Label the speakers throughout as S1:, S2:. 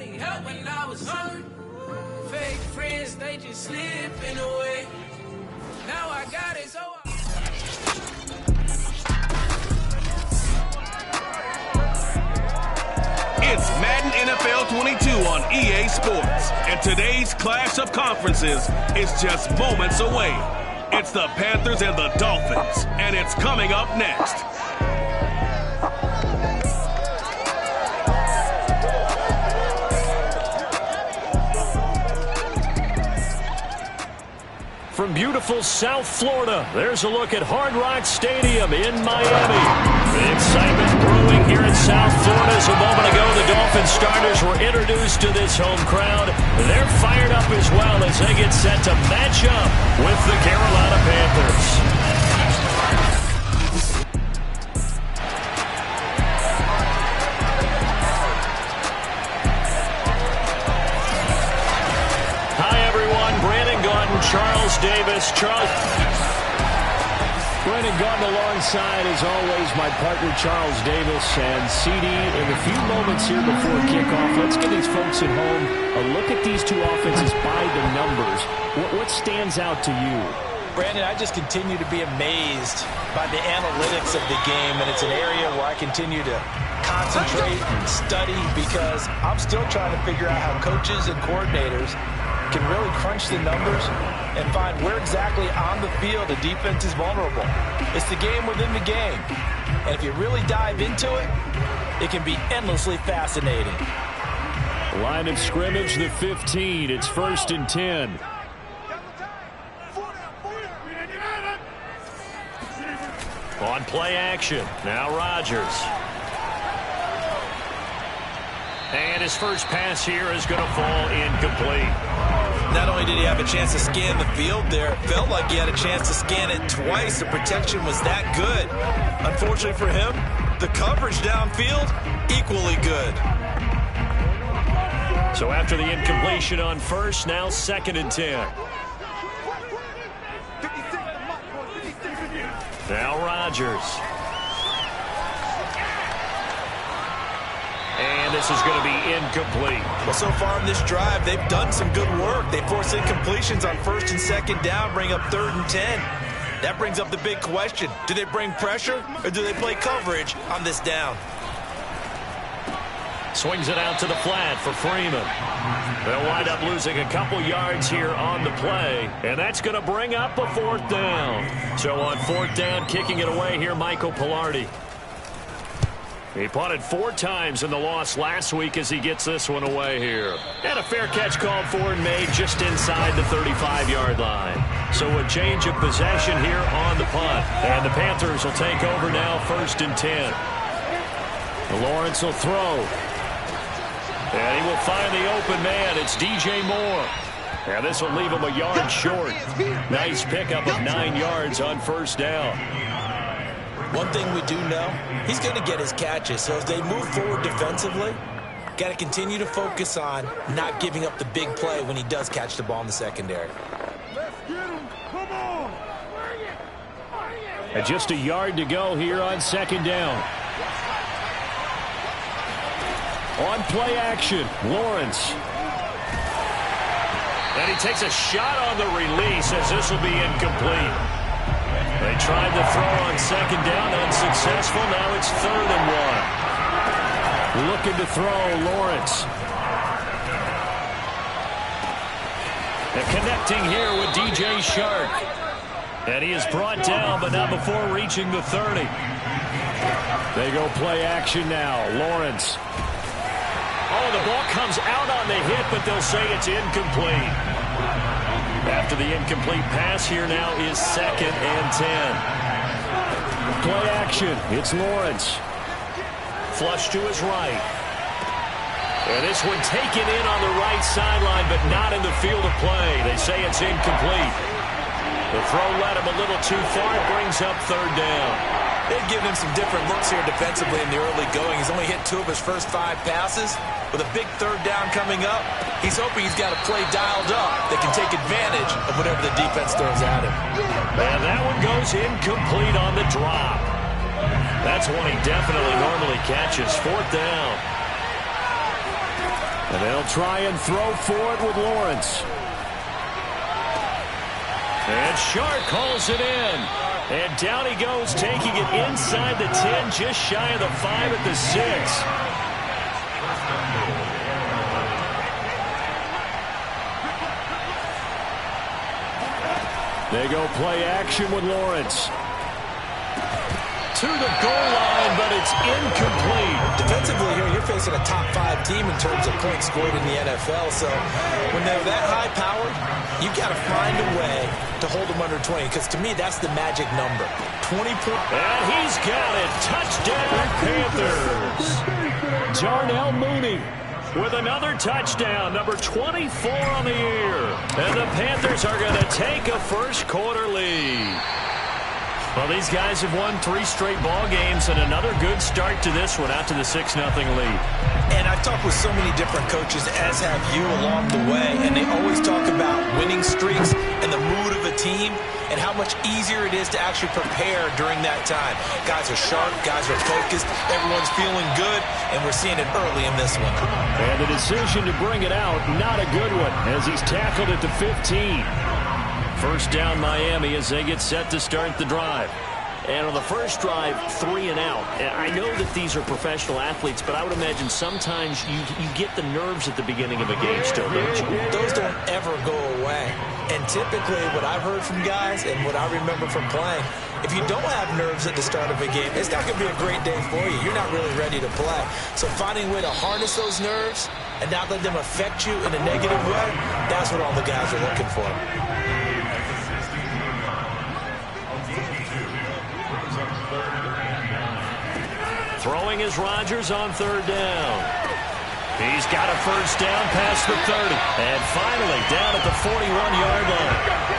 S1: nobody help when I was hurt. Fake friends, they just slipping away. Now I got it, so
S2: It's Madden NFL 22 on EA Sports, and today's clash of conferences is just moments away. It's the Panthers and the Dolphins, and it's coming up next.
S3: From beautiful South Florida, there's a look at Hard Rock Stadium in Miami. The excitement brewing here in South Florida. As a moment ago, the Dolphins starters were introduced to this home crowd. They're fired up as well as they get set to match up with the Carolina Panthers. Charles Davis. Brendan Gordon alongside, as always, my partner Charles Davis. And CD, in the few moments here before kickoff, let's give these folks at home a look at these two offenses by the numbers. What stands out to you?
S4: Brandon, I just continue to be amazed by the analytics of the game, and it's an area where I continue to concentrate and study because I'm still trying to figure out how coaches and coordinators can really crunch the numbers and find where exactly on the field the defense is vulnerable. It's the game within the game. And if you really dive into it, it can be endlessly fascinating.
S3: Line of scrimmage, the 15. It's 1st and 10. On play action, now Rodgers. And his first pass here is going to fall incomplete.
S4: Not only did he have a chance to scan the field there, it felt like he had a chance to scan it twice. The protection was that good. Unfortunately for him, the coverage downfield, equally good.
S3: So after the incompletion on first, now 2nd and 10. Now Rodgers. And this is going to be incomplete.
S4: Well, so far in this drive, they've done some good work. They force incompletions on 1st and 2nd down, bring up 3rd and 10. That brings up the big question. Do they bring pressure or do they play coverage on this down?
S3: Swings it out to the flat for Freeman. They'll wind up losing a couple yards here on the play, and that's going to bring up a 4th down. So on 4th down, kicking it away here, Michael Pilardi. He punted 4 times in the loss last week as he gets this one away here. And a fair catch called for and made just inside the 35-yard line. So a change of possession here on the punt. And the Panthers will take over now, 1st and 10. Lawrence will throw. And he will find the open man. It's DJ Moore. And this will leave him a yard short. Nice pickup of 9 yards on 1st down.
S4: One thing we do know, he's going to get his catches. So as they move forward defensively, got to continue to focus on not giving up the big play when he does catch the ball in the secondary.
S3: And just a yard to go here on 2nd down. On play action, Lawrence. And he takes a shot on the release as this will be incomplete. They tried to throw on 2nd down, unsuccessful. Now it's 3rd and 1. Looking to throw, Lawrence. And connecting here with DJ Shark. And he is brought down, but not before reaching the 30. They go play action now. Lawrence. Oh, the ball comes out on the hit, but they'll say it's incomplete. After the incomplete pass here now is 2nd and 10. Play action. It's Lawrence. Flush to his right. And this one taken in on the right sideline, but not in the field of play. They say it's incomplete. The throw led him a little too far. It brings up 3rd down.
S4: They've given him some different looks here defensively in the early going. He's only hit 2 of his first 5 passes. With a big 3rd down coming up, he's hoping he's got a play dialed up that can take advantage of whatever the defense throws at him.
S3: And that one goes incomplete on the drop. That's one he definitely normally catches. 4th down. And they'll try and throw for it with Lawrence. And Shark calls it in. And down he goes, taking it inside the 10, just shy of the 5 at the 6. They go play action with Lawrence. To the goal line, but it's incomplete.
S4: Defensively here, you're facing a top 5 team in terms of points scored in the NFL. So when they're that high-powered, you've got to find a way to hold them under 20. Because to me, that's the magic number. 20 points.
S3: And he's got it. Touchdown, Panthers. Darnell Mooney with another touchdown, number 24 on the year. And the Panthers are going to take a first-quarter lead. Well, these guys have won 3 straight ball games, and another good start to this one, out to the 6-0 lead.
S4: And I've talked with so many different coaches, as have you, along the way, and they always talk about winning streaks and the mood of a team and how much easier it is to actually prepare during that time. Guys are sharp, guys are focused, everyone's feeling good, and we're seeing it early in this one.
S3: And the decision to bring it out, not a good one, as he's tackled at the 15. First down Miami as they get set to start the drive. And on the first drive, 3 and out. And I know that these are professional athletes, but I would imagine sometimes you get the nerves at the beginning of a game still, don't you?
S4: Those don't ever go away. And typically what I've heard from guys and what I remember from playing, if you don't have nerves at the start of a game, it's not going to be a great day for you. You're not really ready to play. So finding a way to harness those nerves and not let them affect you in a negative way, that's what all the guys are looking for.
S3: Throwing is Rodgers on 3rd down. He's got a first down past the 30. And finally down at the 41-yard line.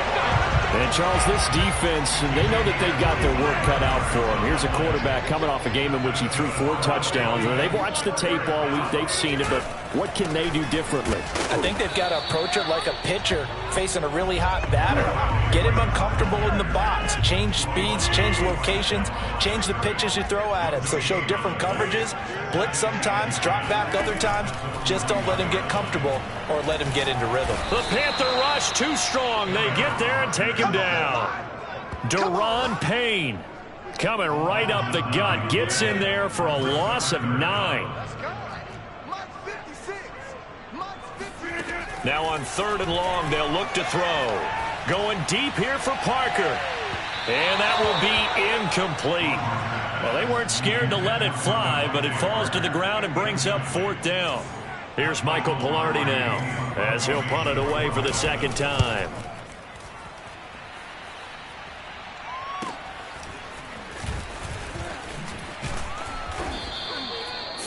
S3: And, Charles, this defense, they know that they've got their work cut out for them. Here's a quarterback coming off a game in which he threw 4 touchdowns. And they've watched the tape all week. They've seen it, but what can they do differently?
S4: I think they've got to approach it like a pitcher facing a really hot batter. Get him uncomfortable in the box. Change speeds, change locations, change the pitches you throw at him. So show different coverages, blitz sometimes, drop back other times. Just don't let him get comfortable or let him get into rhythm.
S3: The Panther rush too strong. They get there and take him down. Deron Payne coming right up the gut. Gets in there for a loss of 9. Now on 3rd and long, they'll look to throw. Going deep here for Parker. And that will be incomplete. Well, they weren't scared to let it fly, but it falls to the ground and brings up 4th down. Here's Michael Pilardi now, as he'll punt it away for the 2nd time.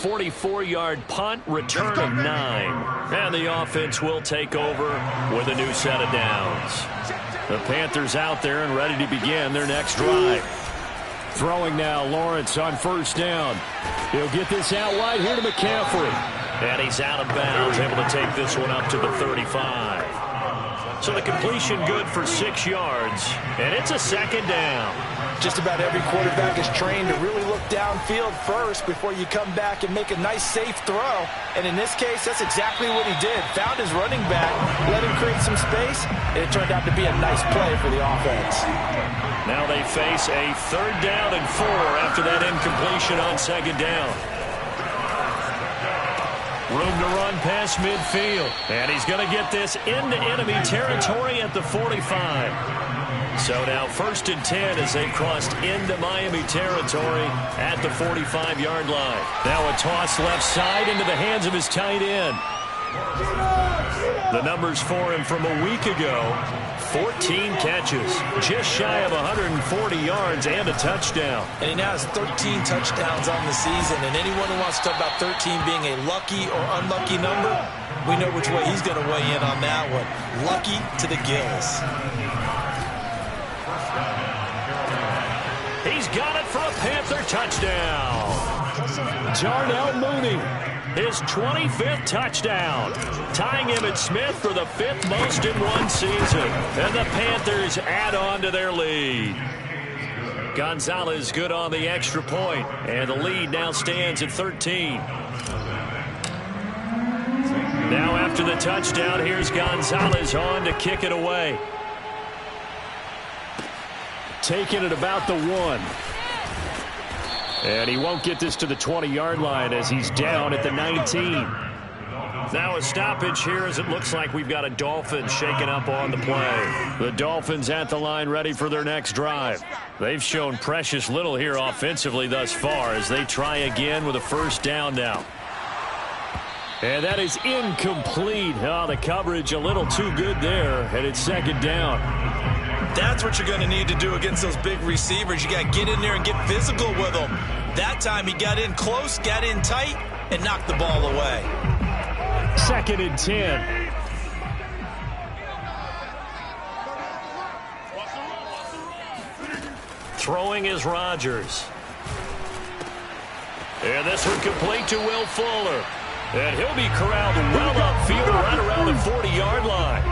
S3: .44-yard punt, return of 9. And the offense will take over with a new set of downs. The Panthers out there and ready to begin their next drive. Throwing now, Lawrence on 1st down. He'll get this out wide here to McCaffrey. And he's out of bounds, able to take this one up to the 35. So the completion good for 6 yards. And it's a 2nd down.
S4: Just about every quarterback is trained to really look downfield first before you come back and make a nice, safe throw. And in this case, that's exactly what he did. Found his running back, let him create some space, and it turned out to be a nice play for the offense.
S3: Now they face a 3rd down and 4 after that incompletion on 2nd down. Room to run past midfield. And he's going to get this into enemy territory at the 45. So now 1st and 10 as they've crossed into Miami territory at the 45-yard line. Now a toss left side into the hands of his tight end. The numbers for him from a week ago, 14 catches, just shy of 140 yards and a touchdown.
S4: And he now has 13 touchdowns on the season. And anyone who wants to talk about 13 being a lucky or unlucky number, we know which way he's going to weigh in on that one. Lucky to the gills.
S3: He's got it for a Panther touchdown. Darnell Mooney, his 25th touchdown, tying Emmitt Smith for the 5th most in one season. And the Panthers add on to their lead. Gonzalez good on the extra point, and the lead now stands at 13. Now after the touchdown, here's Gonzalez on to kick it away. Taking it about the 1. And he won't get this to the 20-yard line as he's down at the 19. Now a stoppage here as it looks like we've got a Dolphins shaken up on the play. The Dolphins at the line ready for their next drive. They've shown precious little here offensively thus far as they try again with a first down now. And that is incomplete. Oh, the coverage a little too good there, and it's second down.
S4: That's what you're going to need to do against those big receivers. You got to get in there and get physical with them. That time he got in close, got in tight, and knocked the ball away.
S3: Second and 10. Throwing is Rodgers. And this one complete to Will Fuller. And he'll be corralled well upfield right around the 40-yard line.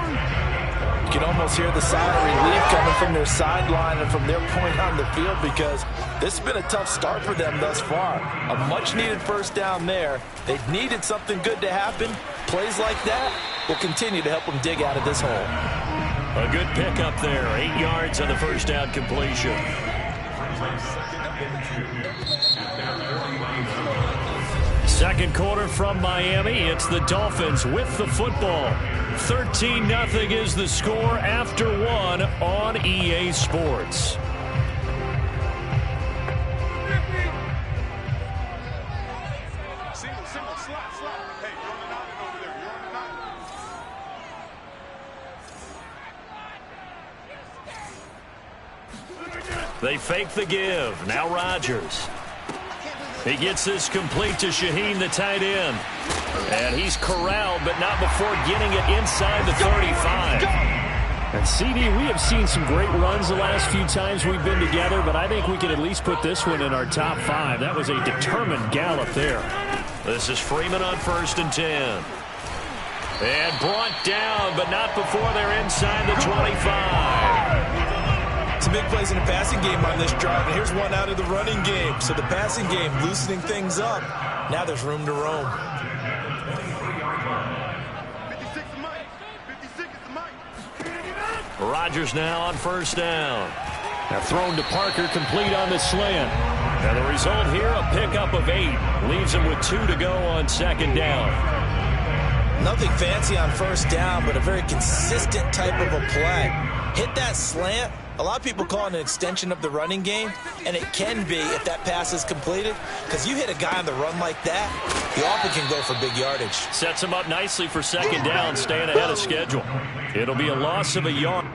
S4: You can almost hear the sigh of relief coming from their sideline and from their point on the field because this has been a tough start for them thus far. A much-needed first down there. They've needed something good to happen. Plays like that will continue to help them dig out of this hole.
S3: A good pickup there. 8 yards on the first down completion. Second quarter from Miami. It's the Dolphins with the football. 13-0 is the score after 1 on EA Sports. They fake the give. Now Rodgers. He gets this complete to Shaheen, the tight end. And he's corralled, but not before getting it inside the 35. And CD, we have seen some great runs the last few times we've been together, but I think we can at least put this one in our top 5. That was a determined gallop there. This is Freeman on 1st and 10. And brought down, but not before they're inside the 25.
S4: Some big plays in the passing game on this drive, and here's one out of the running game. So the passing game loosening things up. Now there's room to roam.
S5: 56 is Mike. 56 is Mike.
S3: Rodgers now on first down. Now thrown to Parker, complete on the slant. And the result here, a pickup of 8. Leaves him with 2 to go on second down.
S4: Nothing fancy on first down, but a very consistent type of a play. Hit that slant. A lot of people call it an extension of the running game, and it can be if that pass is completed, because you hit a guy on the run like that, you often can go for big yardage.
S3: Sets him up nicely for second down, staying ahead of schedule. It'll be a loss of a yard.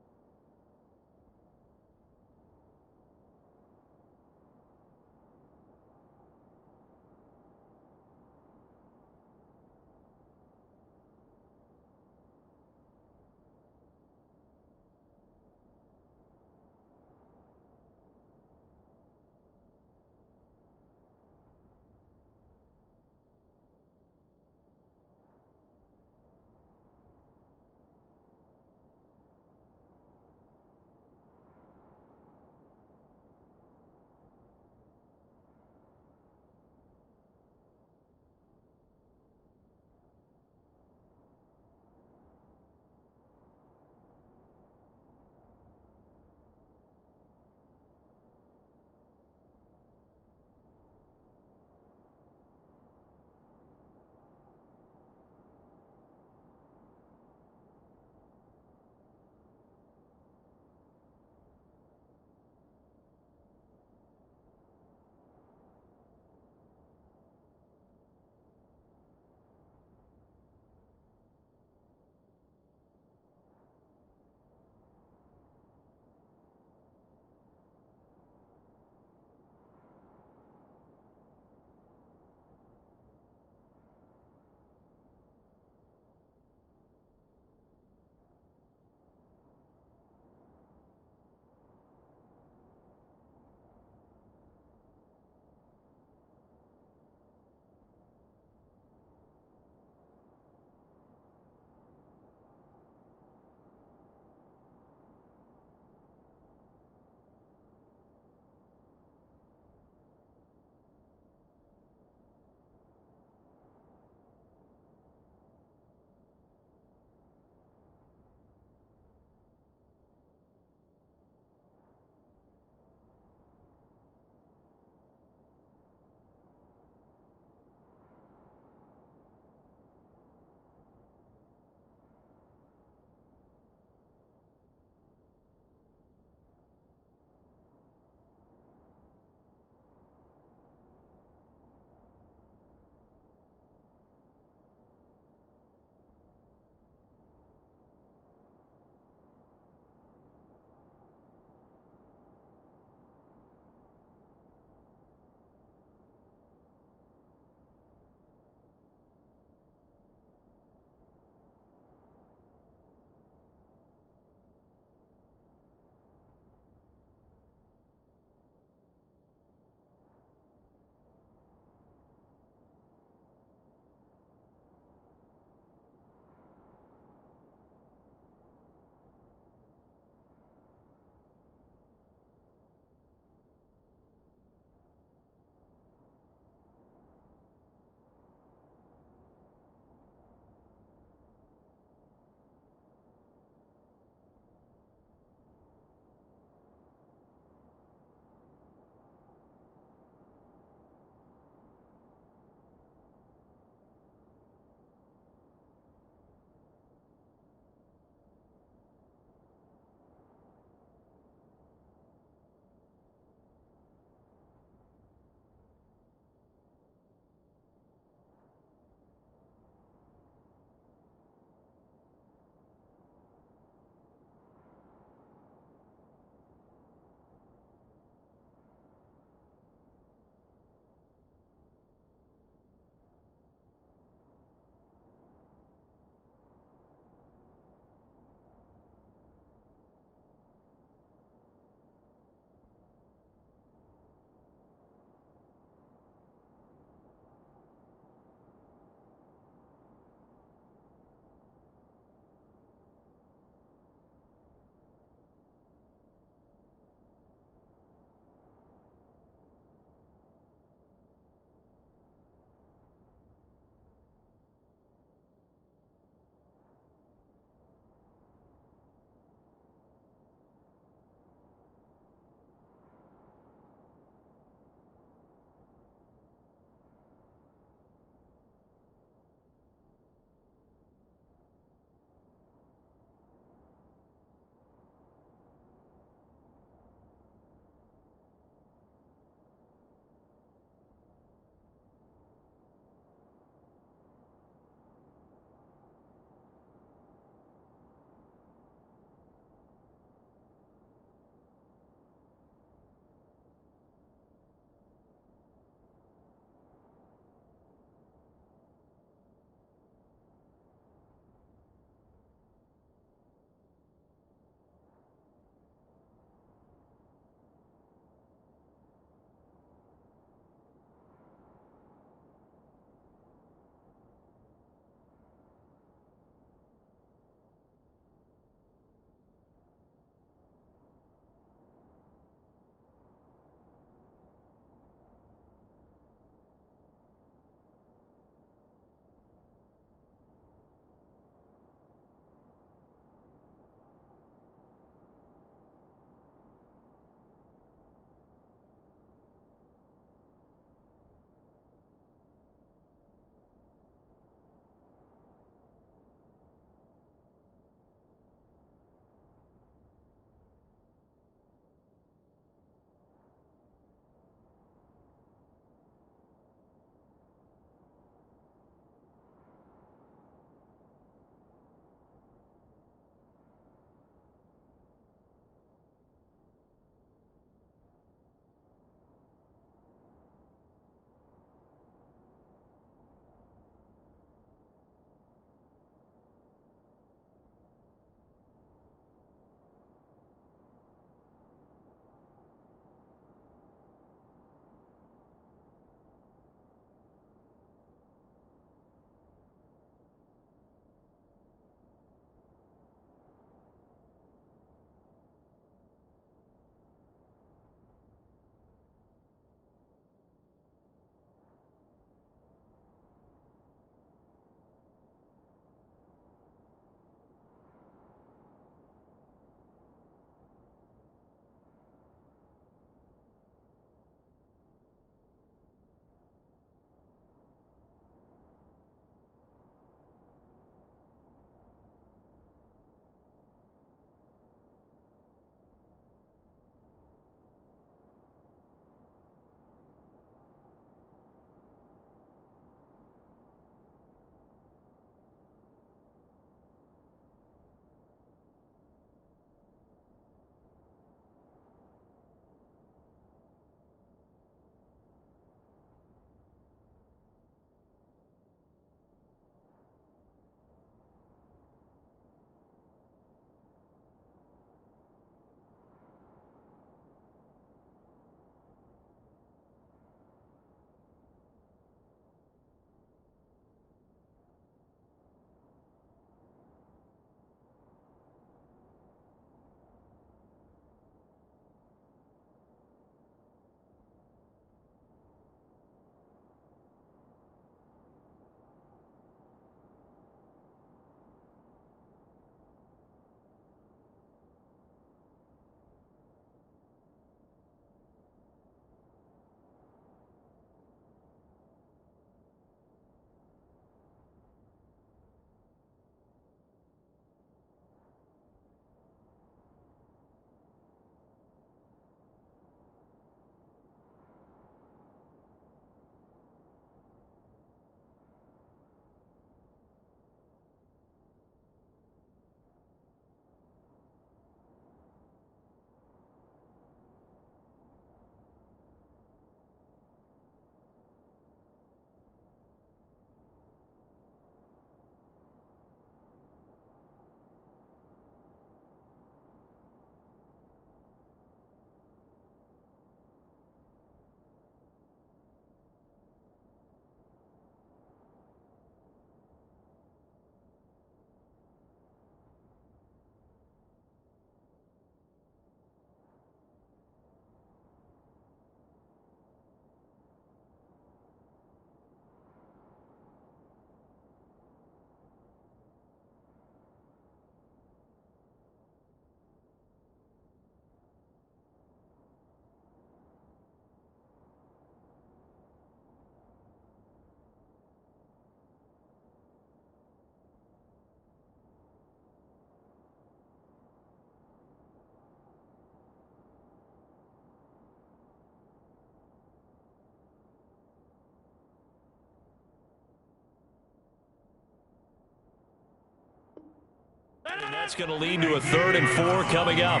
S3: That's going to lead to a 3rd and 4 coming up.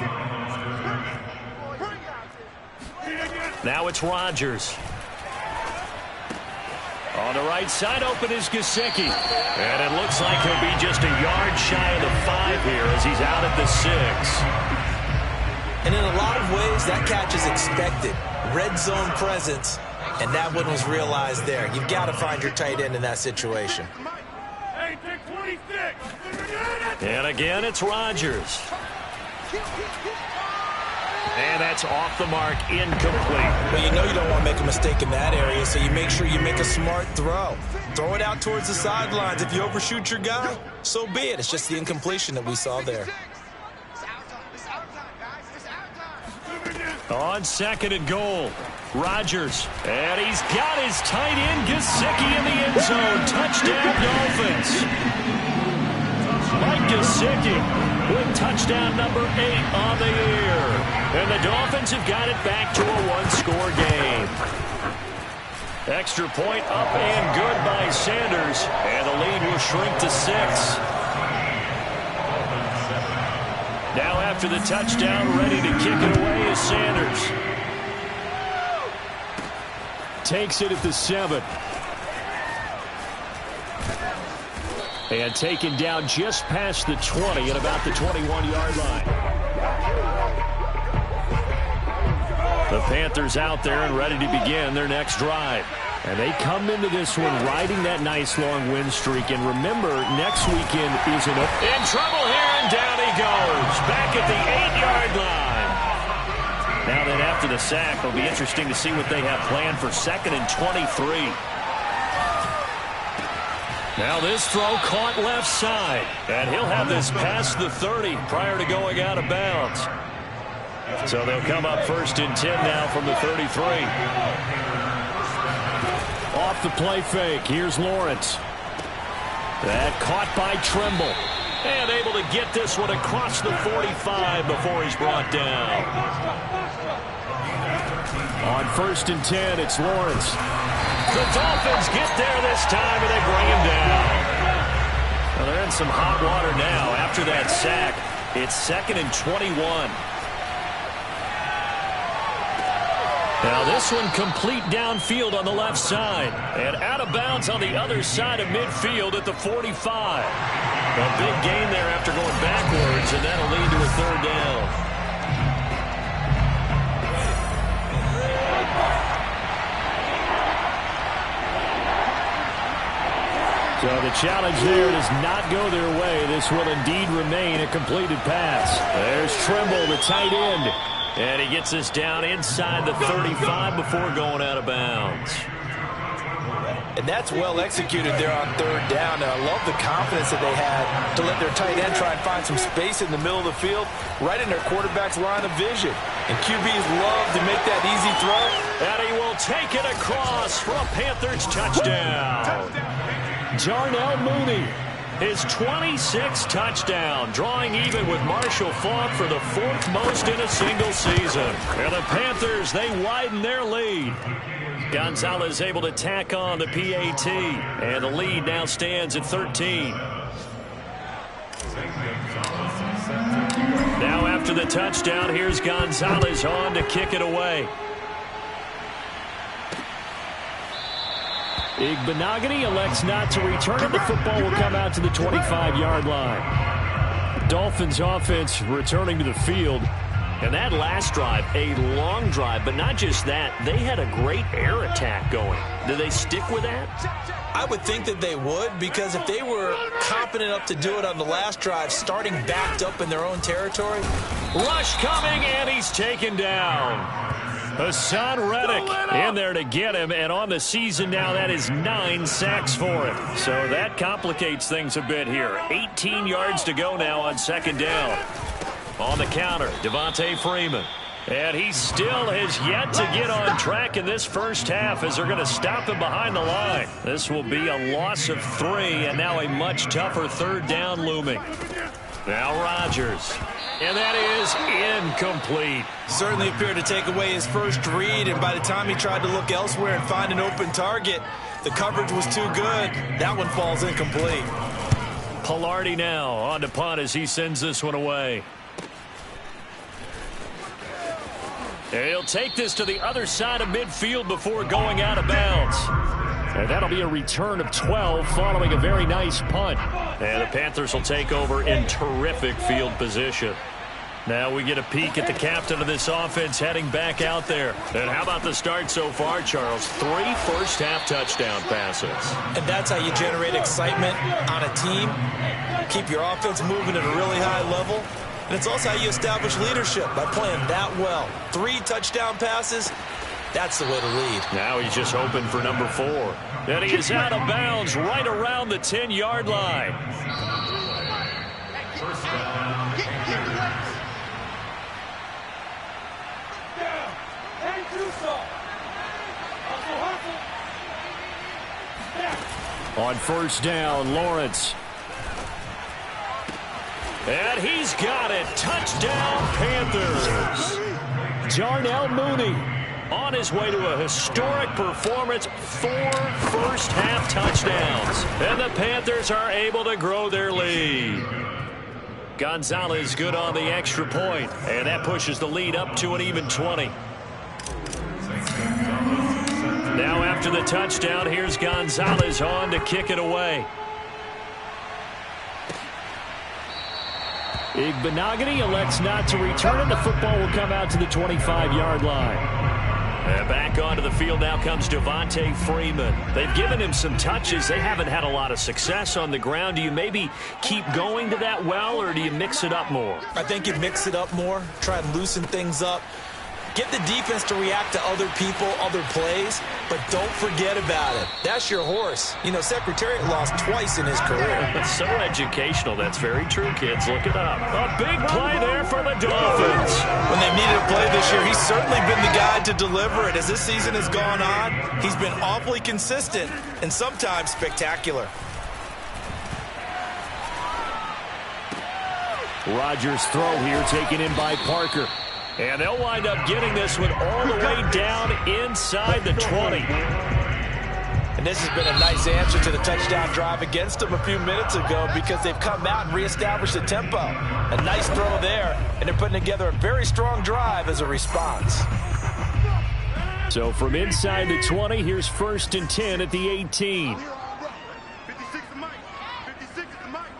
S3: Now it's Rodgers. On the right side, open is Gesicki. And it looks like he'll be just a yard shy of the 5 here as he's out at the 6.
S4: And in a lot of ways, that catch is expected. Red zone presence, and that one was realized there. You've got to find your tight end in that situation.
S3: And again, it's Rodgers. And that's off the mark, incomplete.
S4: Well, you know you don't want to make a mistake in that area, so you make sure you make a smart throw. Throw it out towards the sidelines. If you overshoot your guy, so be it. It's just the incompletion that we saw there.
S3: On 2nd and goal, Rodgers. And he's got his tight end, Gesicki, in the end zone. Touchdown, Dolphins. Mike Gesicki with touchdown number 8 on the year. And the Dolphins have got it back to a 1-score game. Extra point up and good by Sanders. And the lead will shrink to 6. Now after the touchdown, ready to kick it away is Sanders. Takes it at the 7. And taken down just past the 20 at about the 21-yard line. The Panthers out there and ready to begin their next drive. And they come into this one riding that nice long win streak. And remember, next weekend is in trouble here, and down he goes. Back at the 8-yard line. Now then, after the sack, it'll be interesting to see what they have planned for 2nd and 23. Now this throw caught left side. And he'll have this past the 30 prior to going out of bounds. So they'll come up 1st and 10 now from the 33. Off the play fake, here's Lawrence. That caught by Trimble. And able to get this one across the 45 before he's brought down. On 1st and 10, it's Lawrence. The Dolphins get there this time, and they bring him down. Well, they're in some hot water now after that sack. It's 2nd and 21. Now this one complete downfield on the left side. And out of bounds on the other side of midfield at the 45. A big gain there after going backwards, and that'll lead to a 3rd down. So the challenge there does not go their way. This will indeed remain a completed pass. There's Trimble, the tight end. And he gets us down inside the 35 before going out of bounds.
S4: And that's well executed there on 3rd down. And I love the confidence that they had to let their tight end try and find some space in the middle of the field, right in their quarterback's line of vision. And QBs love to make that easy throw.
S3: And he will take it across for a Panthers touchdown. Darnell Mooney, his 26th touchdown, drawing even with Marshall Faulk for the 4th most in a single season. And the Panthers, they widen their lead. Gonzalez able to tack on the PAT, and the lead now stands at 13. Now after the touchdown, here's Gonzalez on to kick it away. Igbenogany elects not to return it. The football will come out to the 25-yard line. Dolphins offense returning to the field. And that last drive, a long drive, but not just that. They had a great air attack going. Do they stick with that?
S4: I would think that they would, because if they were confident enough to do it on the last drive, starting backed up in their own territory.
S3: Rush coming, and he's taken down. Hassan Reddick in there to get him, and on the season now, that is 9 sacks for him. So that complicates things a bit here. 18 yards to go now on 2nd down. On the counter, Devontae Freeman. And he still has yet to get on track in this first half as they're going to stop him behind the line. This will be a loss of 3, and now a much tougher 3rd down looming. Now Rodgers. And that is incomplete.
S4: Certainly appeared to take away his first read, and by the time he tried to look elsewhere and find an open target, the coverage was too good. That one falls incomplete.
S3: Pilardi now on to punt as he sends this one away. And he'll take this to the other side of midfield before going out of bounds. And that'll be a return of 12 following a very nice punt. And the Panthers will take over in terrific field position. Now we get a peek at the captain of this offense heading back out there. And how about the start so far, Charles? 3 first-half touchdown passes.
S4: And that's how you generate excitement on a team. Keep your offense moving at a really high level. And it's also how you establish leadership by playing that well. 3 touchdown passes, that's the way to lead.
S3: Now he's just hoping for number 4. And he is out of bounds right around the 10-yard line. On first down, Lawrence. And he's got it. Touchdown, Panthers. Darnell Mooney on his way to a historic performance. 4 first-half touchdowns. And the Panthers are able to grow their lead. Gonzalez good on the extra point. And that pushes the lead up to an even 20. Now after the touchdown, here's Gonzalez on to kick it away. Igbenogany elects not to return it. The football will come out to the 25-yard line. And back onto the field now comes Devontae Freeman. They've given him some touches. They haven't had a lot of success on the ground. Do you maybe keep going to that well, or do you mix it up more?
S4: I think you mix it up more, try and loosen things up. Get the defense to react to other people, other plays, but don't forget about it. That's your horse. You know, Secretariat lost twice in his career.
S3: It's so educational. That's very true, kids. Look it up. A big play there for the Dolphins.
S4: When they've needed a play this year, he's certainly been the guy to deliver it. As this season has gone on, he's been awfully consistent and sometimes spectacular.
S3: Rodgers' throw here taken in by Parker. And they'll wind up getting this one all the way down inside the 20.
S4: And this has been a nice answer to the touchdown drive against them a few minutes ago, because they've come out and reestablished the tempo. A nice throw there, and they're putting together a very strong drive as a response.
S3: So from inside the 20, here's 1st and 10 at the 18.
S5: 56 is Mike. 56 is Mike.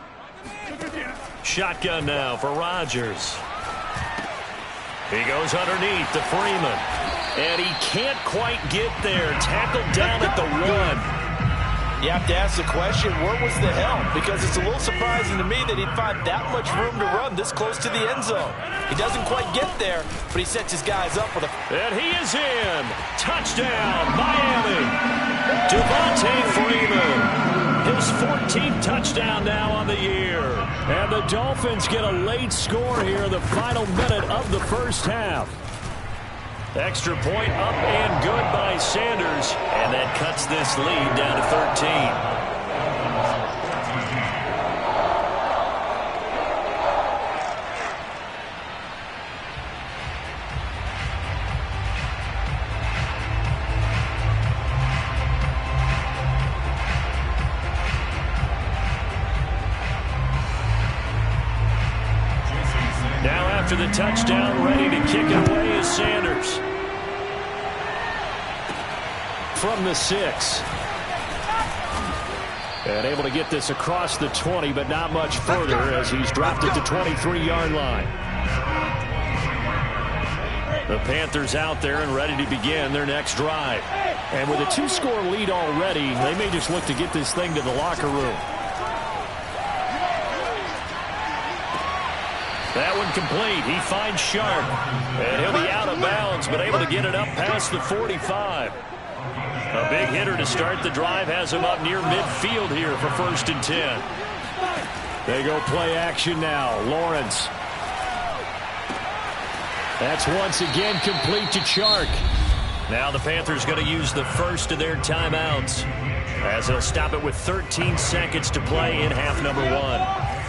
S3: Shotgun now for Rodgers. He goes underneath to Freeman. And he can't quite get there. Tackled down at the 1.
S4: You have to ask the question, where was the help? Because it's a little surprising to me that he'd find that much room to run this close to the end zone. He doesn't quite get there, but he sets his guys up with a...
S3: And he is in. Touchdown, Miami. Devontae Freeman. His 14th touchdown now on the year. And the Dolphins get a late score here in the final minute of the first half. Extra point up and good by Sanders. And that cuts this lead down to 13. After the touchdown, ready to kick it away is Sanders. From the 6. And able to get this across the 20, but not much further as he's dropped at the 23-yard line. The Panthers out there and ready to begin their next drive. And with a 2-score lead already, they may just look to get this thing to the locker room. That one complete. He finds Sharp. And he'll be out of bounds, but able to get it up past the 45. A big hitter to start the drive has him up near midfield here for 1st and 10. They go play action now. Lawrence. That's once again complete to Chark. Now the Panthers going to use the first of their timeouts, as they'll stop it with 13 seconds to play in half number 1.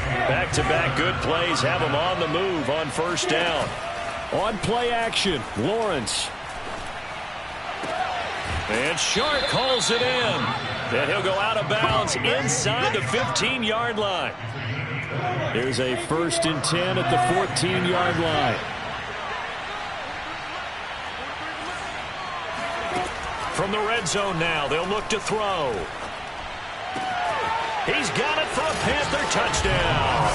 S3: Back-to-back good plays have him on the move on 1st down. On play action, Lawrence. And Shark calls it in. And he'll go out of bounds inside the 15-yard line. Here's a 1st and 10 at the 14-yard line. From the red zone now, they'll look to throw. He's got it for a Panther touchdown.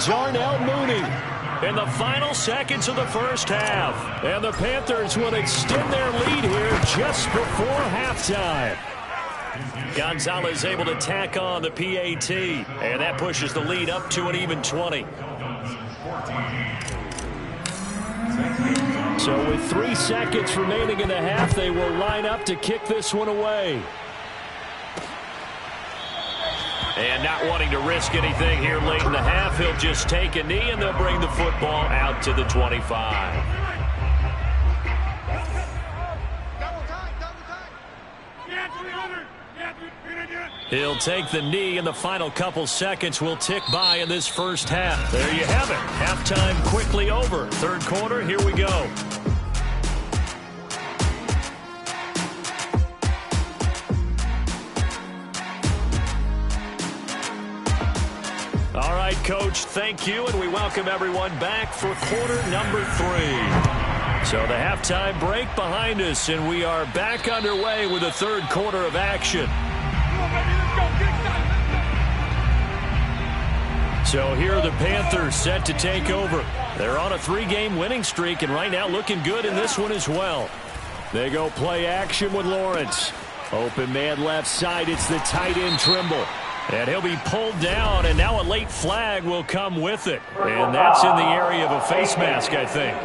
S3: Darnell Mooney in the final seconds of the first half. And the Panthers will extend their lead here just before halftime. Gonzalez able to tack on the PAT, and that pushes the lead up to an even 20. So with 3 seconds remaining in the half, they will line up to kick this one away. And not wanting to risk anything here late in the half, he'll just take a knee, and they'll bring the football out to the 25. He'll take the knee, and the final couple seconds will tick by in this first half. There you have it. Halftime quickly over. Third quarter, here we go. All right, Coach, thank you, and we welcome everyone back for quarter number 3. So the halftime break behind us, and we are back underway with the third quarter of action. So here are the Panthers set to take over. They're on a 3-game winning streak, and right now looking good in this one as well. They go play action with Lawrence. Open man left side, it's the tight end Trimble. And he'll be pulled down, and now a late flag will come with it. And that's in the area of a face mask, I think.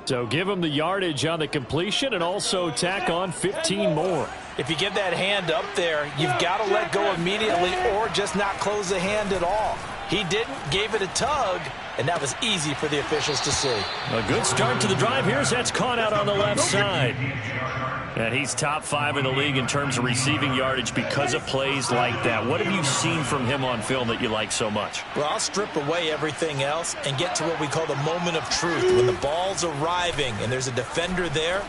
S3: So give him the yardage on the completion and also tack on 15 more.
S4: If you get that hand up there, you've got to let go immediately or just not close the hand at all. He didn't, gave it a tug, and that was easy for the officials to see.
S3: A good start to the drive here as that's caught out on the left side. And he's top 5 in the league in terms of receiving yardage because of plays like that. What have you seen from him on film that you like so much?
S4: Well, I'll strip away everything else and get to what we call the moment of truth. When the ball's arriving and there's a defender there,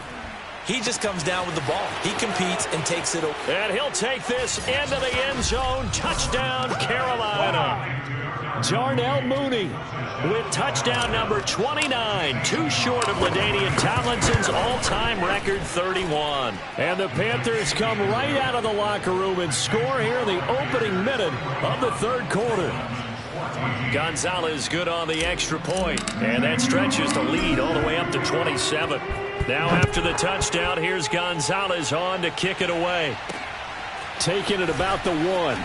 S4: he just comes down with the ball. He competes and takes it away.
S3: And he'll take this into the end zone. Touchdown, Carolina. Darnell Mooney with touchdown number 29, too short of LaDainian Tomlinson's all-time record 31. And the Panthers come right out of the locker room and score here in the opening minute of the third quarter. Gonzalez good on the extra point, and that stretches the lead all the way up to 27. Now after the touchdown, here's Gonzalez on to kick it away. Taking it about the 1.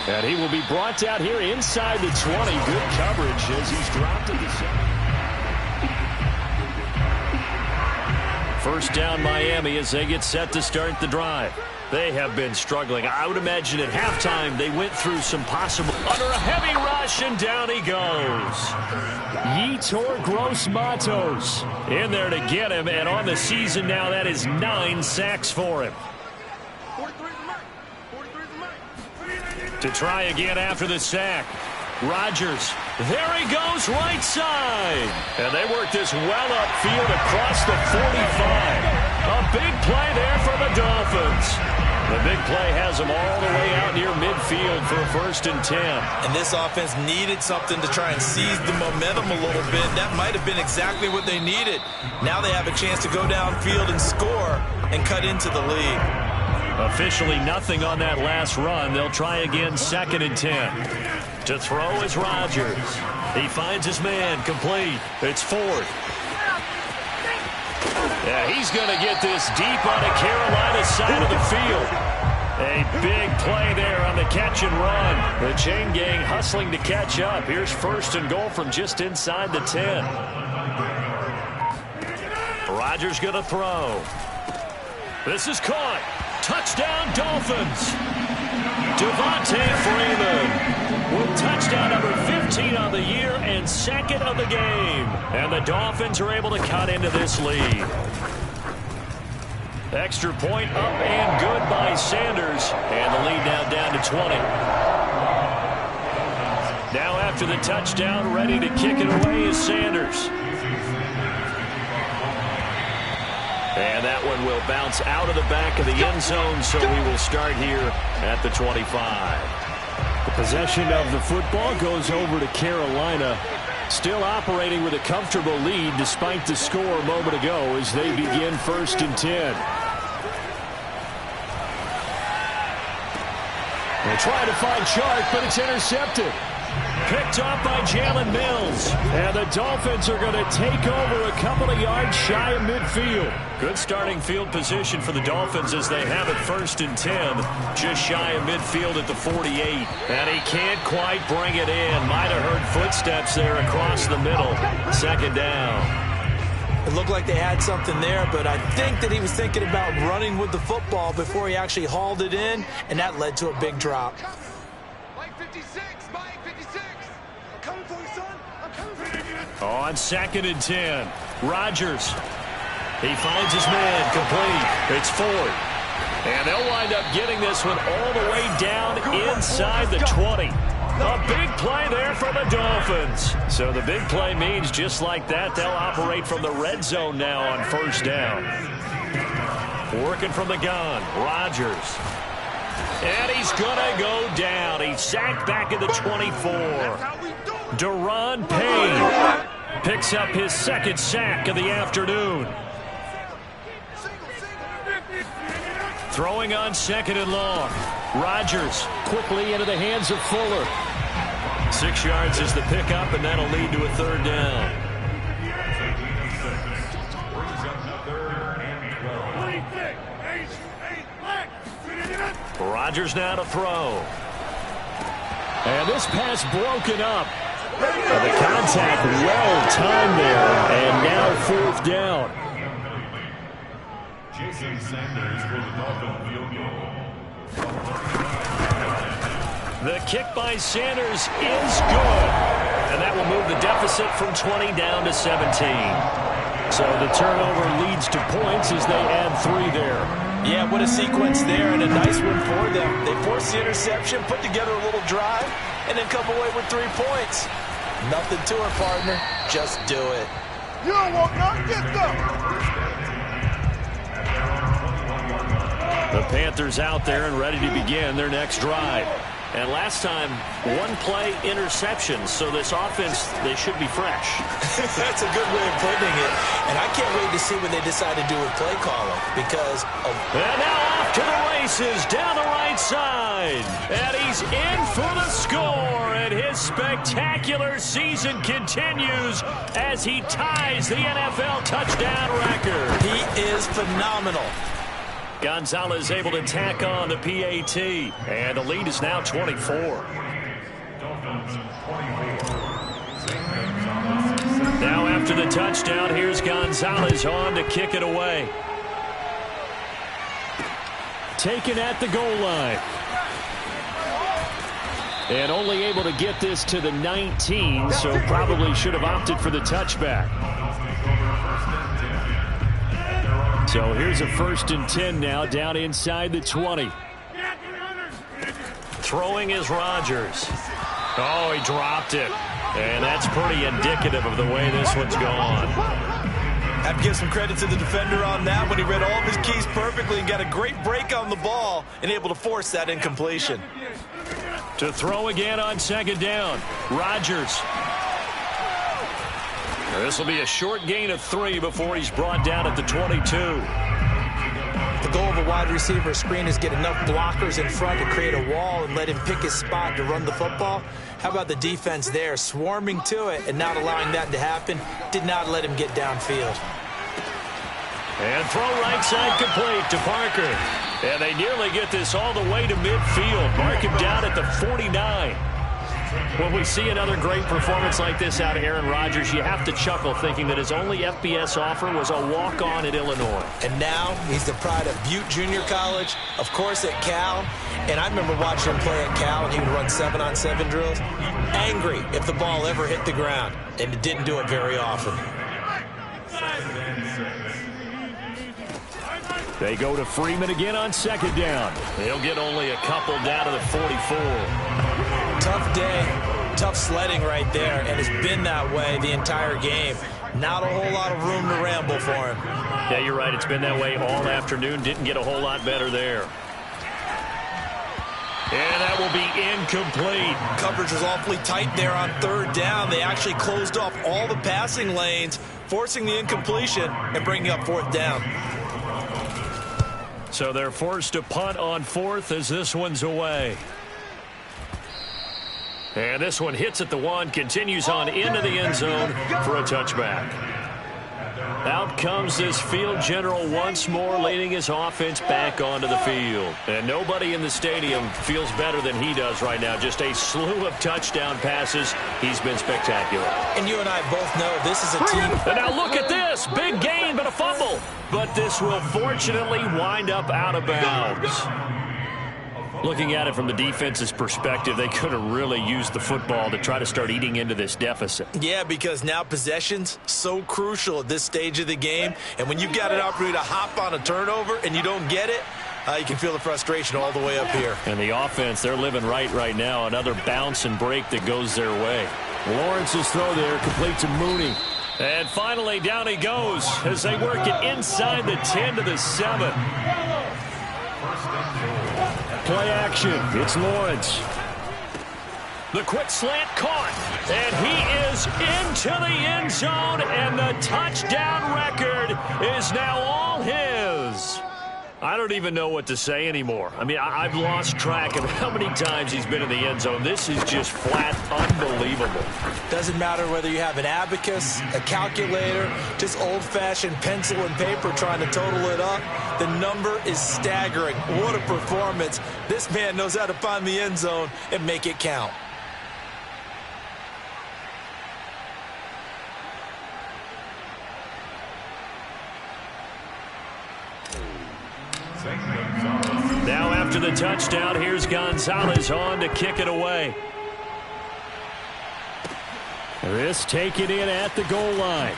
S3: And he will be brought out here inside the 20. Good coverage as he's dropped at the 7. First down Miami as they get set to start the drive. They have been struggling. I would imagine at halftime they went through some possible under a heavy rush, and down he goes. Yetur Gross-Matos in there to get him, and on the season now that is 9 sacks for him. To try again after the sack. Rodgers. There he goes, right side. And they work this well upfield across the 45. A big play there for the Dolphins. The big play has them all the way out near midfield for a 1st and 10.
S4: And this offense needed something to try and seize the momentum a little bit. That might have been exactly what they needed. Now they have a chance to go downfield and score and cut into the lead.
S3: Officially nothing on that last run. They'll try again 2nd and 10. To throw is Rodgers. He finds his man complete. It's 4th. Yeah, he's going to get this deep on the Carolina side of the field. A big play there on the catch and run. The chain gang hustling to catch up. Here's 1st and goal from just inside the 10. Rodgers going to throw. This is caught. Touchdown, Dolphins. Devontae Freeman with touchdown number 15 on the year and 2nd of the game. And the Dolphins are able to cut into this lead. Extra point up and good by Sanders. And the lead now down to 20. Now after the touchdown, ready to kick it away is Sanders. and will bounce out of the back of the end zone, so we will start here at the 25.
S6: The possession of the football goes over to Carolina. Still operating with a comfortable lead despite the score a moment ago as they begin 1st and 10. They try to find Chark, but it's intercepted. Picked off by Jalen Mills. And the Dolphins are going to take over a couple of yards shy of midfield.
S3: Good starting field position for the Dolphins as they have it 1st and 10. Just shy of midfield at the 48. And he can't quite bring it in. Might have heard footsteps there across the middle. 2nd down.
S4: It looked like they had something there, but I think that he was thinking about running with the football before he actually hauled it in, and that led to a big drop.
S5: Mike 56, Mike 56. I'm coming for you, son. I'm coming for you.
S3: On 2nd and 10, Rodgers. He finds his man, complete. It's Ford. And they'll wind up getting this one all the way down inside the 20. A big play there for the Dolphins. So the big play means just like that, they'll operate from the red zone now on 1st down. Working from the gun, Rodgers. And he's going to go down. He's sacked back at the 24. Deron Payne picks up his 2nd sack of the afternoon. Throwing on 2nd and long. Rodgers quickly into the hands of Fuller. 6 yards is the pickup, and that'll lead to a 3rd down. Rodgers now to throw.
S6: And this pass broken up. And the contact well timed there, and now 4th down.
S5: Jason Sanders for the Dolphin field goal.
S3: The kick by Sanders is good. And that will move the deficit from 20 down to 17.
S6: So the turnover leads to points as they add 3 there.
S4: Yeah, what a sequence there, and a nice one for them. They forced the interception, put together a little drive, and then come away with 3 points. Nothing to it, partner. Just do it.
S5: You don't want none, get them.
S3: The Panthers out there and ready to begin their next drive. And last time, 1-play interception. So this offense, they should be fresh.
S4: That's a good way of putting it. And I can't wait to see what they decide to do with play calling because of...
S3: And now off to the races down the right side. And he's in for the score. And his spectacular season continues as he ties the NFL touchdown record.
S4: He is phenomenal.
S3: Gonzalez able to tack on the PAT, and the lead is now 24. Now after the touchdown, here's Gonzalez on to kick it away.
S6: Taken at the goal line. And only able to get this to the 19, so probably should have opted for the touchback. So here's a 1st and 10 now down inside the 20.
S3: Throwing is Rodgers. Oh, he dropped it. And that's pretty indicative of the way this one's gone.
S4: Have to give some credit to the defender on that when he read all of his keys perfectly and got a great break on the ball and able to force that incompletion.
S3: To throw again on 2nd down. Rodgers. This will be a short gain of 3 before he's brought down at the 22.
S4: The goal of a wide receiver screen is get enough blockers in front to create a wall and let him pick his spot to run the football. How about the defense there, swarming to it and not allowing that to happen? Did not let him get downfield.
S3: And throw right side complete to Parker. And they nearly get this all the way to midfield. Mark him down at the 49. When we see another great performance like this out of Aaron Rodgers, you have to chuckle thinking that his only FBS offer was a walk-on at Illinois.
S4: And now he's the pride of Butte Junior College, of course at Cal. And I remember watching him play at Cal, and he would run 7-on-7 drills. Angry if the ball ever hit the ground, and it didn't do it very often.
S6: They go to Freeman again on 2nd down.
S3: They'll get only a couple down to the 44.
S4: Tough day, tough sledding right there, and it's been that way the entire game. Not a whole lot of room to ramble for him.
S3: Yeah, you're right. It's been that way all afternoon. Didn't get a whole lot better there. And that will be incomplete.
S4: Coverage was awfully tight there on third down. They actually closed off all the passing lanes, forcing the incompletion and bringing up fourth down.
S3: So they're forced to punt on fourth as this one's away. And this one hits at the one, continues on into the end zone for a touchback. Out comes this field general once more, leading his offense back onto the field. And nobody in the stadium feels better than he does right now. Just a slew of touchdown passes. He's been spectacular.
S4: And you and I both know this is a team.
S3: And now look at this. Big gain, but a fumble. But this will fortunately wind up out of bounds. Looking at it from the defense's perspective, they could have really used the football to try to start eating into this deficit.
S4: Yeah, because now possession's so crucial at this stage of the game. And when you've got an opportunity to hop on a turnover and you don't get it, you can feel the frustration all the way up here.
S3: And the offense, they're living right now. Another bounce and break that goes their way.
S6: Lawrence's throw there, complete to Mooney.
S3: And finally, down he goes as they work it inside the 10 to the 7.
S6: Play action. It's Lawrence.
S3: The quick slant caught. And he is into the end zone. And the touchdown record is now all his. I don't even know what to say anymore. I mean, I've lost track of how many times he's been in the end zone. This is just flat unbelievable.
S4: Doesn't matter whether you have an abacus, a calculator, just old-fashioned pencil and paper trying to total it up. The number is staggering. What a performance. This man knows how to find the end zone and make it count.
S3: Now after the touchdown, here's Gonzalez on to kick it away.
S6: This taken in at the goal line.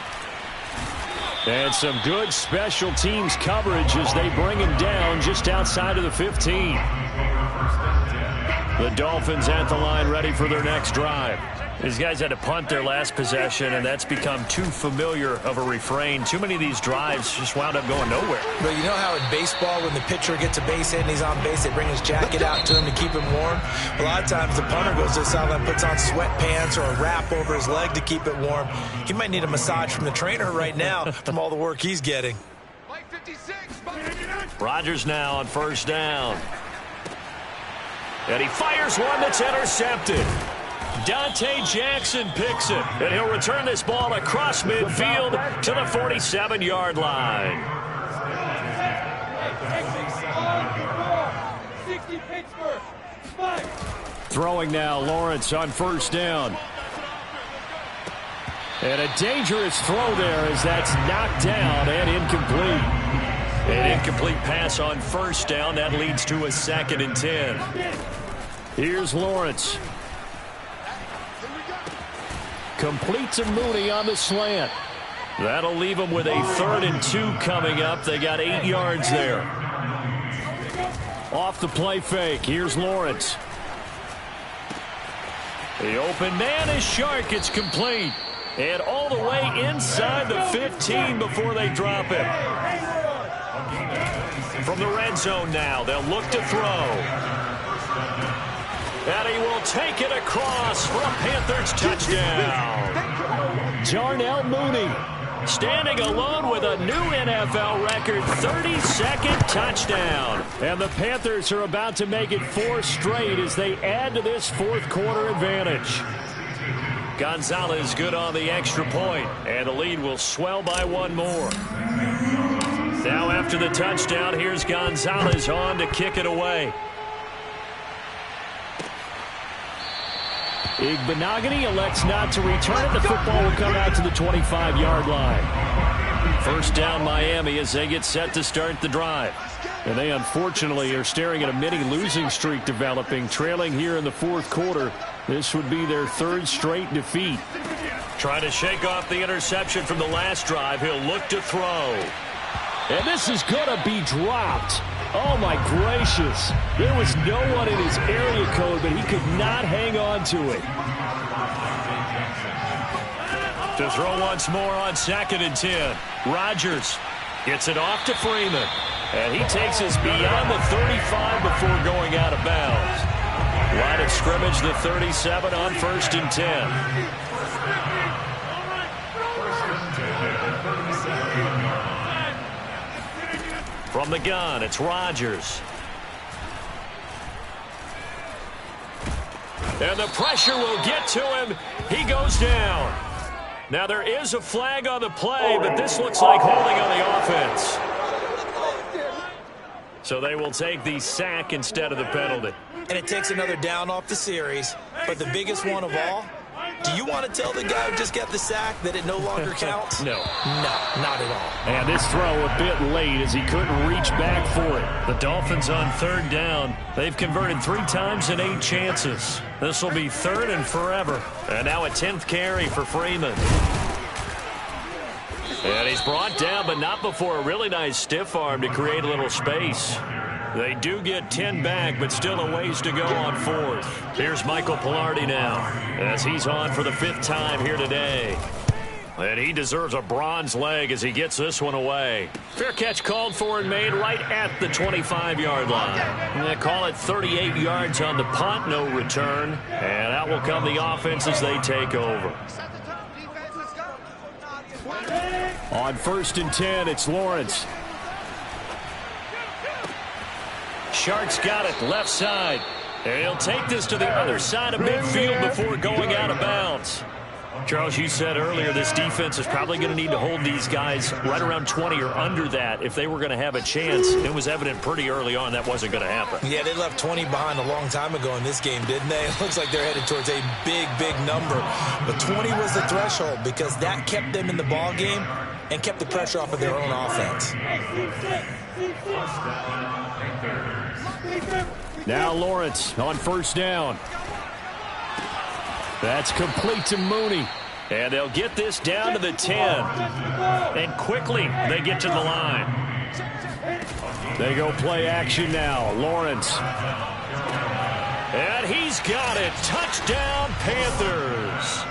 S6: And some good special teams coverage as they bring him down just outside of the 15. The Dolphins at the line ready for their next drive. These guys had to punt their last possession, and that's become too familiar of a refrain. Too many of these drives just wound up going nowhere.
S4: But you know how in baseball, when the pitcher gets a base hit and he's on base, they bring his jacket out to him to keep him warm? A lot of times the punter goes to the sideline, puts on sweatpants or a wrap over his leg to keep it warm. He might need a massage from the trainer right now from all the work he's getting.
S5: Mike 56,
S3: Rodgers now on first down. And he fires one that's intercepted. Dante Jackson picks it, and he'll return this ball across midfield to the 47-yard line.
S5: 60 Pittsburgh.
S6: Throwing now, Lawrence on first down. And a dangerous throw there as that's knocked down and incomplete.
S3: An incomplete pass on first down. That leads to a 2nd and 10.
S6: Here's Lawrence. Complete to Mooney on the slant.
S3: That'll leave them with a 3rd and 2 coming up. They got 8 yards there.
S6: Off the play fake. Here's Lawrence.
S3: The open man is Shark. It's complete. And all the way inside the 15 before they drop him. From the red zone now, they'll look to throw. And he will take it across for a Panthers touchdown.
S6: Darnell Mooney
S3: standing alone with a new NFL record 32nd touchdown.
S6: And the Panthers are about to make it 4 straight as they add to this fourth quarter advantage.
S3: Gonzalez good on the extra point, and the lead will swell by 1 more. Now after the touchdown, here's Gonzalez on to kick it away.
S6: Igbenogany elects not to return it. The football will come out to the 25-yard line.
S3: First down Miami as they get set to start the drive.
S6: And they unfortunately are staring at a mini losing streak developing, trailing here in the fourth quarter. This would be their 3rd straight defeat.
S3: Trying to shake off the interception from the last drive. He'll look to throw.
S6: And this is going to be dropped. Oh, my gracious. There was no one in his area code, but he could not hang on to it.
S3: To throw once more on 2nd and 10. Rodgers gets it off to Freeman. And he takes us beyond the 35 before going out of bounds. Line of scrimmage, the 37 on 1st and 10. From the gun, it's Rodgers. And the pressure will get to him. He goes down. Now there is a flag on the play, but this looks like holding on the offense. So they will take the sack instead of the penalty.
S4: And it takes another down off the series. But the biggest one of all, do you want to tell the guy who just got the sack that it no longer counts?
S3: No.
S4: No, not at all.
S6: And this throw a bit late as he couldn't reach back for it.
S3: The Dolphins on 3rd down. They've converted 3 times in 8 chances. This will be 3rd and forever. And now a 10th carry for Freeman. And he's brought down, but not before a really nice stiff arm to create a little space. They do get 10 back, but still a ways to go on 4th. Here's Michael Pilardi now, as he's on for the 5th time here today. And he deserves a bronze leg as he gets this one away. Fair catch called for and made right at the 25-yard line. They call it 38 yards on the punt, no return. And out will come the offense as they take over.
S6: On 1st and 10, it's Lawrence.
S3: Shark's got it left side. And he'll take this to the other side of midfield before going out of bounds. Charles, you said earlier this defense is probably going to need to hold these guys right around 20 or under that if they were going to have a chance. It was evident pretty early on that wasn't going to happen.
S4: Yeah, they left 20 behind a long time ago in this game, didn't they? It looks like they're headed towards a big, big number. But 20 was the threshold because that kept them in the ball game and kept the pressure off of their own offense.
S6: Now Lawrence on 1st down. That's complete to Mooney.
S3: And they'll get this down to the 10. And quickly they get to the line.
S6: They go play action now. Lawrence.
S3: And he's got it. Touchdown, Panthers.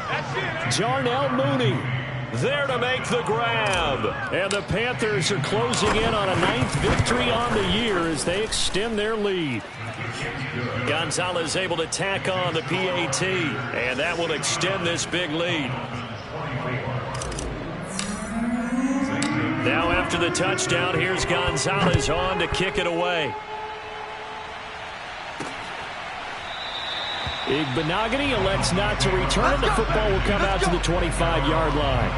S6: Jarnell Mooney
S3: there to make the grab.
S6: And the Panthers are closing in on a 9th victory on the year as they extend their lead.
S3: Gonzalez able to tack on the PAT, and that will extend this big lead. Now after the touchdown, here's Gonzalez on to kick it away.
S6: Igbenogany elects not to return it. The football will come out to the 25-yard line.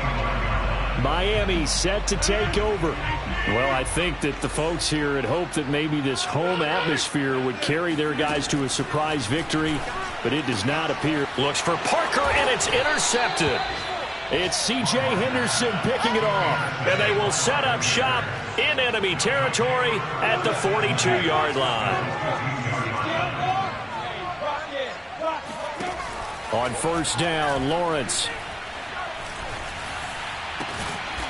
S6: Miami set to take over. Well, I think that the folks here had hoped that maybe this home atmosphere would carry their guys to a surprise victory, but it does not appear.
S3: Looks for Parker, and it's intercepted.
S6: It's C.J. Henderson picking it off.
S3: And they will set up shop in enemy territory at the 42-yard line.
S6: On 1st down, Lawrence.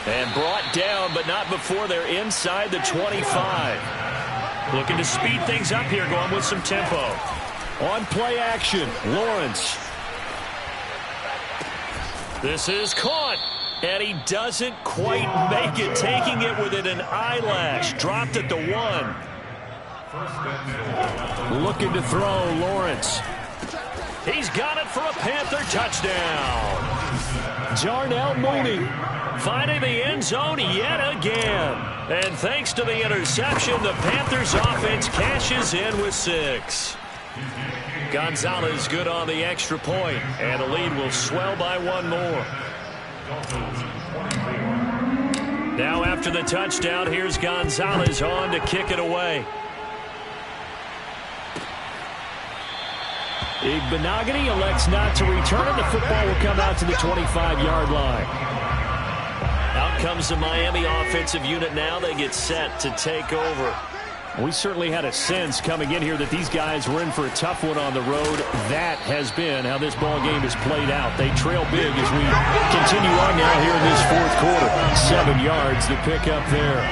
S3: And brought down, but not before they're inside the 25. Looking to speed things up here, going with some tempo.
S6: On play action, Lawrence.
S3: This is caught. And he doesn't quite make it, taking it within an eyelash. Dropped at the 1.
S6: Looking to throw, Lawrence.
S3: He's got it for a Panther touchdown.
S6: Jarnell Mooney
S3: finding the end zone yet again. And thanks to the interception, the Panthers offense cashes in with 6. Gonzalez good on the extra point, and the lead will swell by 1 more. Now after the touchdown, here's Gonzalez on to kick it away.
S6: Igbenogany elects not to return it. The football will come out to the 25-yard line.
S3: Out comes the Miami offensive unit now. They get set to take over.
S6: We certainly had a sense coming in here that these guys were in for a tough one on the road. That has been how this ball game has played out. They trail big as we continue on now here in this 4th quarter. 7 yards to pick up there.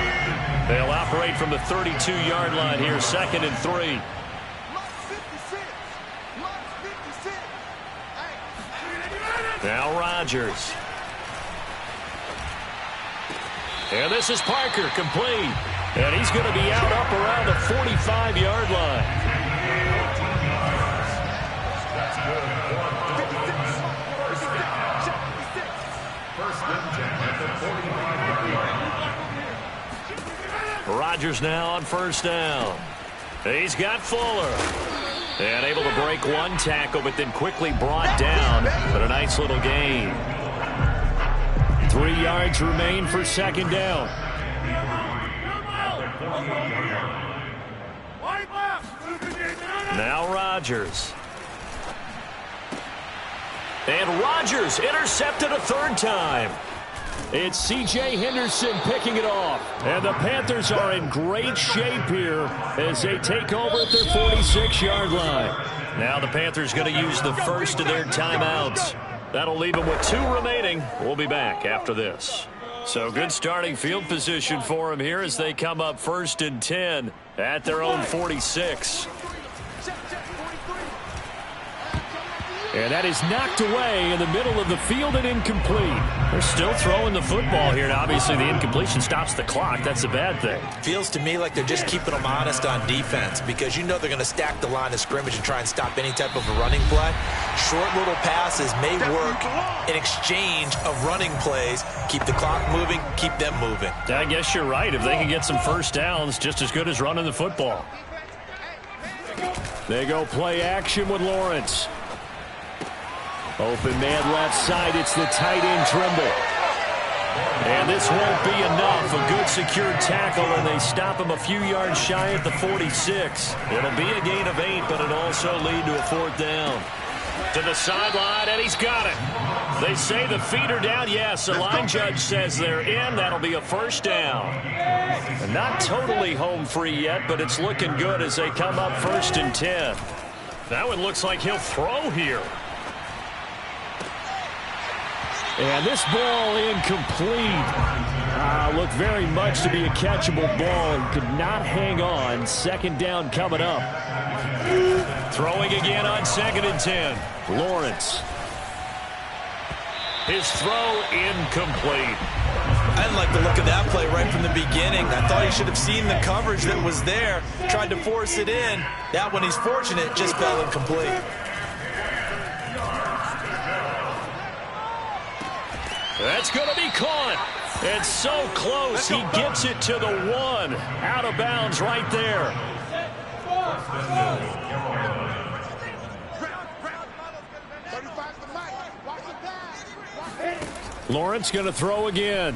S3: They'll operate from the 32-yard line here, 2nd and 3. Now Rodgers. And this is Parker, complete. And he's going to be out up around the 45-yard line. Rodgers now on first down. He's got Fuller. And able to break one tackle, but then quickly brought down. But a nice little gain. 3 yards remain for second down. Now Rodgers. And Rodgers intercepted a third time.
S6: It's C.J. Henderson picking it off. And the Panthers are in great shape here as they take over at their 46-yard line.
S3: Now the Panthers going to use the first of their timeouts. That'll leave them with 2 remaining. We'll be back after this. So good starting field position for them here as they come up 1st and 10 at their own 46.
S6: And that is knocked away in the middle of the field and incomplete.
S3: They're still throwing the football here, and obviously the incompletion stops the clock. That's a bad thing.
S4: Feels to me like they're just keeping them honest on defense because you know they're going to stack the line of scrimmage and try and stop any type of a running play. Short little passes may work in exchange of running plays. Keep the clock moving, keep them moving.
S3: I guess you're right. If they can get some first downs, just as good as running the football.
S6: They go play action with Lawrence. Open man left side. It's the tight end Trimble.
S3: And this won't be enough. A good secure tackle, and they stop him a few yards shy at the 46. It'll be a gain of 8, but it'll also lead to a 4th down. To the sideline, and he's got it. They say the feet are down. Yes, the line judge says they're in. That'll be a 1st down. And not totally home free yet, but it's looking good as they come up 1st and 10. That one looks like he'll throw here.
S6: And this ball incomplete. Looked very much to be a catchable ball and could not hang on. 2nd down coming up.
S3: Throwing again on 2nd and 10.
S6: Lawrence.
S3: His throw incomplete.
S4: I didn't like the look of that play right from the beginning. I thought he should have seen the coverage that was there. Tried to force it in. That one he's fortunate, just fell incomplete.
S3: That's going to be caught. It's so close. He gets it to the 1. Out of bounds right there.
S6: Lawrence going to throw again.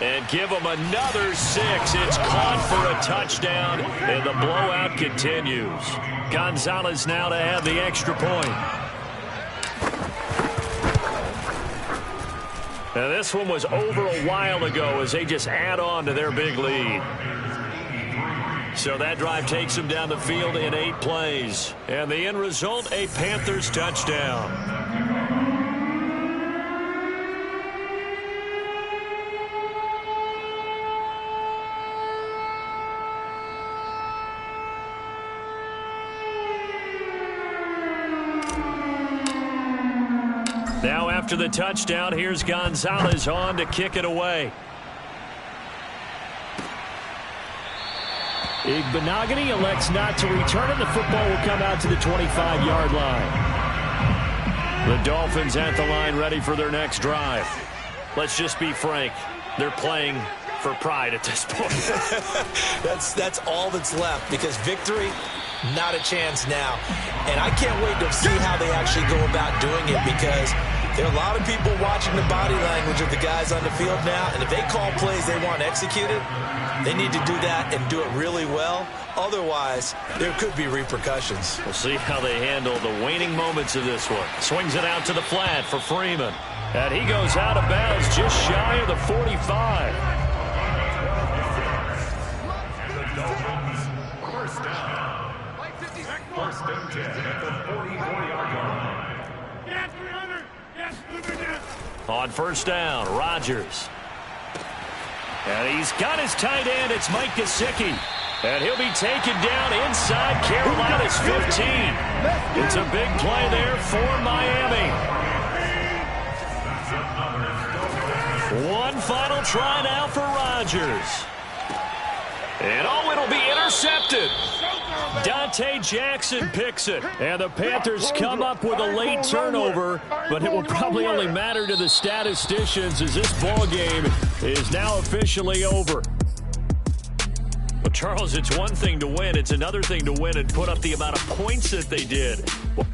S3: And give him another 6. It's caught for a touchdown, and the blowout continues. Gonzalez now to have the extra point. Now this one was over a while ago as they just add on to their big lead. So that drive takes them down the field in 8 plays. And the end result, a Panthers touchdown. Now after the touchdown, here's Gonzalez on to kick it away.
S6: Igbenogany elects not to return, and the football will come out to the 25-yard line.
S3: The Dolphins at the line ready for their next drive. Let's just be frank. They're playing for pride at this point.
S4: That's all that's left because victory, not a chance now. And I can't wait to see how they actually go about doing it because there are a lot of people watching the body language of the guys on the field now, and if they call plays they want executed, they need to do that and do it really well. Otherwise, there could be repercussions.
S3: We'll see how they handle the waning moments of this one. Swings it out to the flat for Freeman. And he goes out of bounds just shy of the 45.
S5: First down. 1st and 10 at the 44-yard line. Yes, 300. Yes, 300.
S3: On 1st down, Rodgers. And he's got his tight end. It's Mike Gesicki. And he'll be taken down inside Carolina's 15. It's a big play there for Miami. One final try now for Rodgers. And oh, it'll be intercepted. Dante Jackson picks it. And the Panthers come up with a late turnover, but it will probably only matter to the statisticians as this ball game is now officially over. Well, Charles, it's one thing to win. It's another thing to win and put up the amount of points that they did. Well,